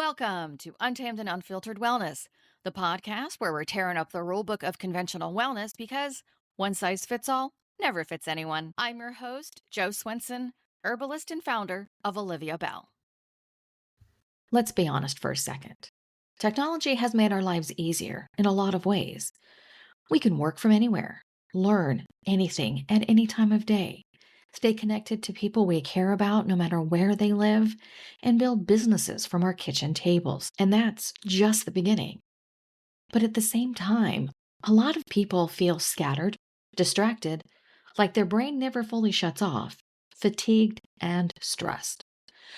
Welcome to Untamed and Unfiltered Wellness, the podcast where we're tearing up the rulebook of conventional wellness because one size fits all never fits anyone. I'm your host, Joe Swenson, herbalist and founder of Olivia Bell. Let's be honest for a second. Technology has made our lives easier in a lot of ways. We can work from anywhere, learn anything at any time of day, stay connected to people we care about no matter where they live, and build businesses from our kitchen tables. And that's just the beginning. But at the same time, a lot of people feel scattered, distracted, like their brain never fully shuts off, fatigued, and stressed.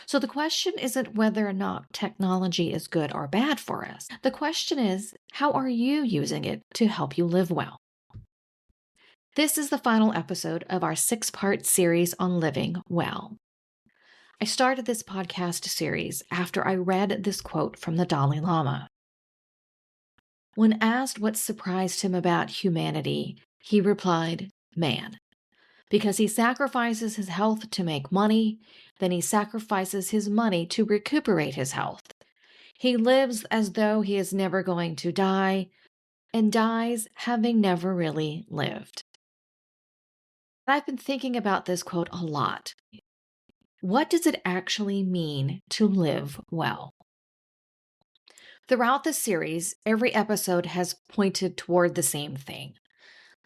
So the question isn't whether or not technology is good or bad for us. The question is, how are you using it to help you live well? This is the final episode of our 6-part series on living well. I started this podcast series after I read this quote from the Dalai Lama. When asked what surprised him about humanity, he replied, man. Because he sacrifices his health to make money, then he sacrifices his money to recuperate his health. He lives as though he is never going to die, and dies having never really lived. I've been thinking about this quote a lot. What does it actually mean to live well? Throughout the series, every episode has pointed toward the same thing.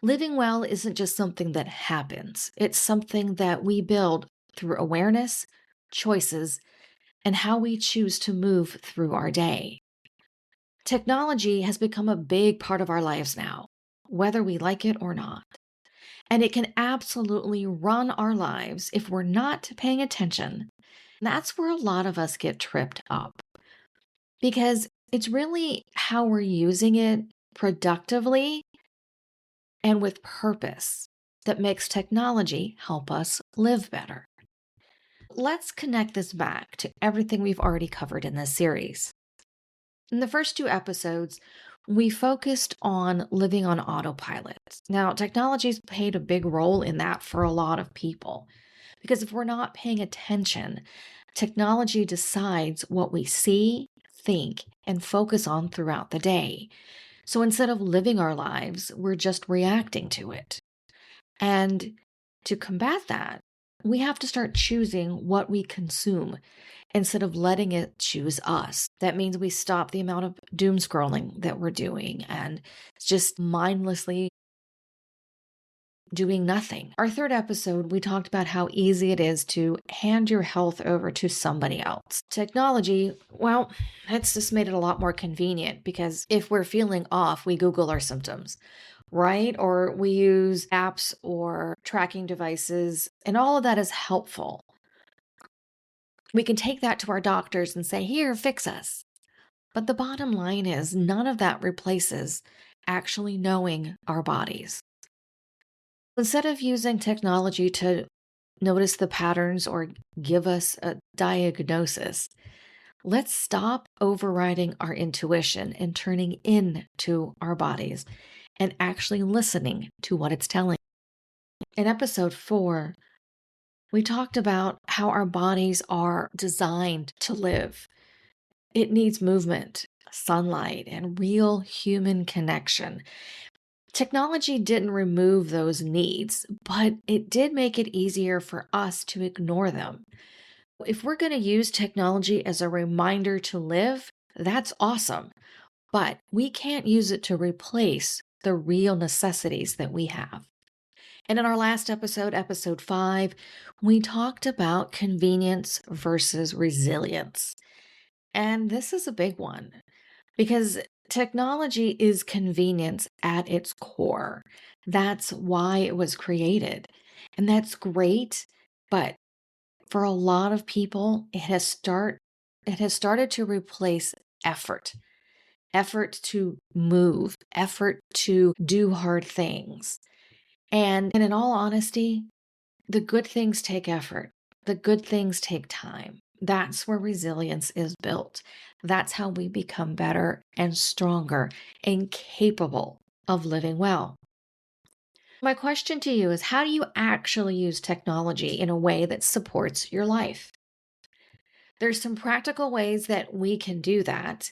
Living well isn't just something that happens, it's something that we build through awareness, choices, and how we choose to move through our day. Technology has become a big part of our lives now, whether we like it or not. And it can absolutely run our lives if we're not paying attention. That's where a lot of us get tripped up. Because it's really how we're using it productively and with purpose that makes technology help us live better. Let's connect this back to everything we've already covered in this series. In the first 2 episodes, we focused on living on autopilot. Now, technology's played a big role in that for a lot of people, because if we're not paying attention, technology decides what we see, think, and focus on throughout the day. So instead of living our lives, we're just reacting to it. And to combat that, we have to start choosing what we consume instead of letting it choose us. That means we stop the amount of doom scrolling that we're doing and just mindlessly doing nothing. Our 3rd episode, we talked about how easy it is to hand your health over to somebody else. Technology, well, it's just made it a lot more convenient because if we're feeling off, we Google our symptoms, right? Or we use apps or tracking devices, and all of that is helpful. We can take that to our doctors and say, here, fix us. But the bottom line is none of that replaces actually knowing our bodies. Instead of using technology to notice the patterns or give us a diagnosis, let's stop overriding our intuition and turning into our bodies and actually listening to what it's telling. In episode 4, we talked about how our bodies are designed to live. It needs movement, sunlight, and real human connection. Technology didn't remove those needs, but it did make it easier for us to ignore them. If we're going to use technology as a reminder to live, that's awesome. But we can't use it to replace the real necessities that we have. And in our last episode, episode 5, we talked about convenience versus resilience. And this is a big one because technology is convenience at its core. That's why it was created. And that's great, but for a lot of people, it has started to replace effort. Effort to move, effort to do hard things. And in all honesty, the good things take effort. The good things take time. That's where resilience is built. That's how we become better and stronger and capable of living well. My question to you is, how do you actually use technology in a way that supports your life? There's some practical ways that we can do that.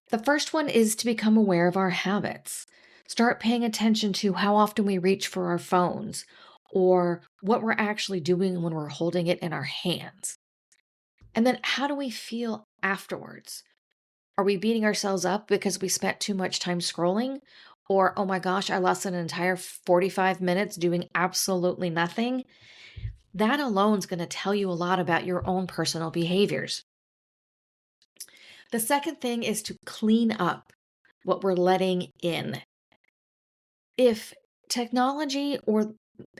The first one is to become aware of our habits. Start paying attention to how often we reach for our phones or what we're actually doing when we're holding it in our hands. And then how do we feel afterwards? Are we beating ourselves up because we spent too much time scrolling? Or, oh my gosh, I lost an entire 45 minutes doing absolutely nothing? That alone is going to tell you a lot about your own personal behaviors. The second thing is to clean up what we're letting in. If technology or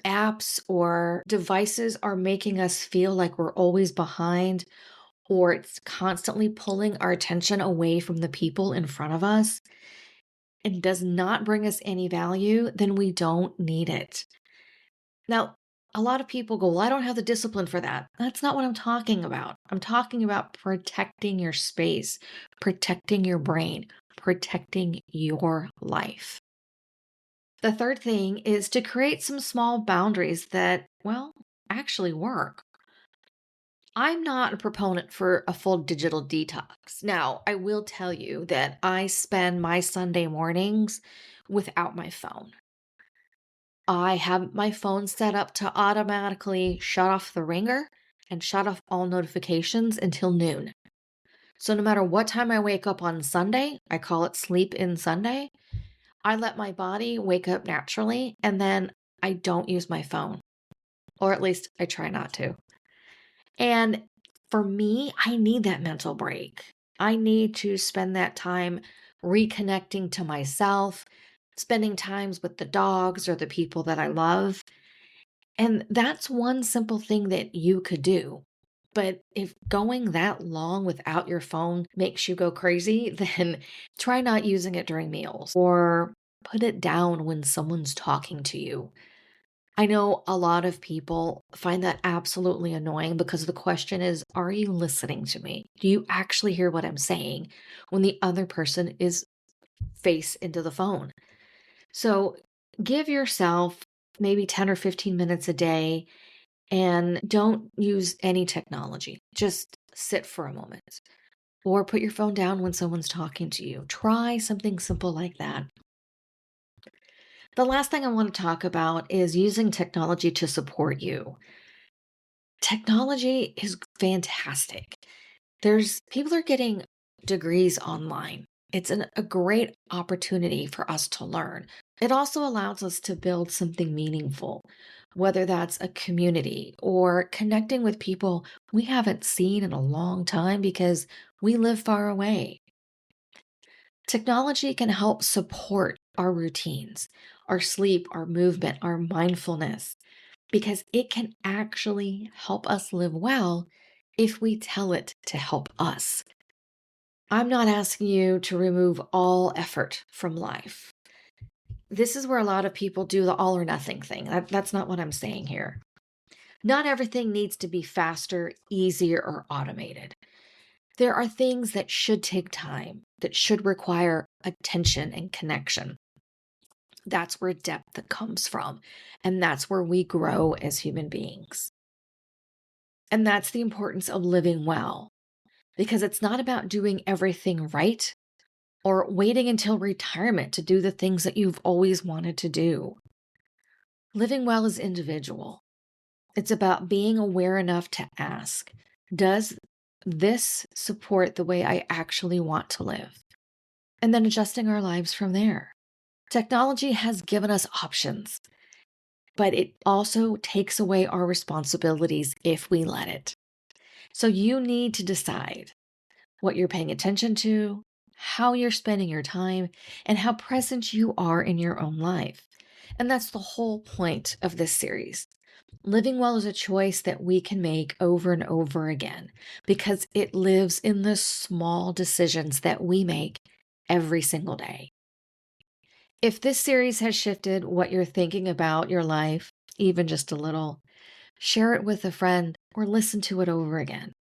apps or devices are making us feel like we're always behind, or it's constantly pulling our attention away from the people in front of us and does not bring us any value, then we don't need it. Now, a lot of people go, well, I don't have the discipline for that. That's not what I'm talking about. I'm talking about protecting your space, protecting your brain, protecting your life. The third thing is to create some small boundaries that, well, actually work. I'm not a proponent for a full digital detox. Now, I will tell you that I spend my Sunday mornings without my phone. I have my phone set up to automatically shut off the ringer and shut off all notifications until noon. So, no matter what time I wake up on Sunday, I call it sleep in Sunday, I let my body wake up naturally and then I don't use my phone, or at least I try not to. And for me, I need that mental break. I need to spend that time reconnecting to myself, spending times with the dogs or the people that I love. And that's one simple thing that you could do. But if going that long without your phone makes you go crazy, then try not using it during meals or put it down when someone's talking to you. I know a lot of people find that absolutely annoying because the question is, are you listening to me? Do you actually hear what I'm saying when the other person is face into the phone? So give yourself maybe 10 or 15 minutes a day and don't use any technology. Just sit for a moment or put your phone down when someone's talking to you. Try something simple like that. The last thing I want to talk about is using technology to support you. Technology is fantastic. There's people are getting degrees online. It's a great opportunity for us to learn. It also allows us to build something meaningful, whether that's a community or connecting with people we haven't seen in a long time because we live far away. Technology can help support our routines, our sleep, our movement, our mindfulness, because it can actually help us live well if we tell it to help us. I'm not asking you to remove all effort from life. This is where a lot of people do the all or nothing thing. That's not what I'm saying here. Not everything needs to be faster, easier, or automated. There are things that should take time, that should require attention and connection. That's where depth comes from, and that's where we grow as human beings. And that's the importance of living well, because it's not about doing everything right or waiting until retirement to do the things that you've always wanted to do. Living well is individual. It's about being aware enough to ask, does this support the way I actually want to live? And then adjusting our lives from there. Technology has given us options, but it also takes away our responsibilities if we let it. So you need to decide what you're paying attention to, how you're spending your time, and how present you are in your own life. And that's the whole point of this series. Living well is a choice that we can make over and over again because it lives in the small decisions that we make every single day. If this series has shifted what you're thinking about your life, even just a little, share it with a friend or listen to it over again.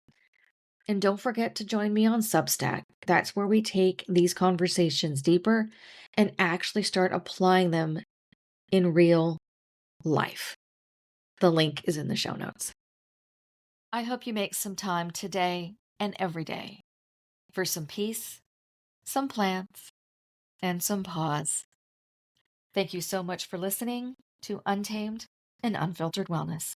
And don't forget to join me on Substack. That's where we take these conversations deeper and actually start applying them in real life. The link is in the show notes. I hope you make some time today and every day for some peace, some plants, and some pause. Thank you so much for listening to Untamed and Unfiltered Wellness.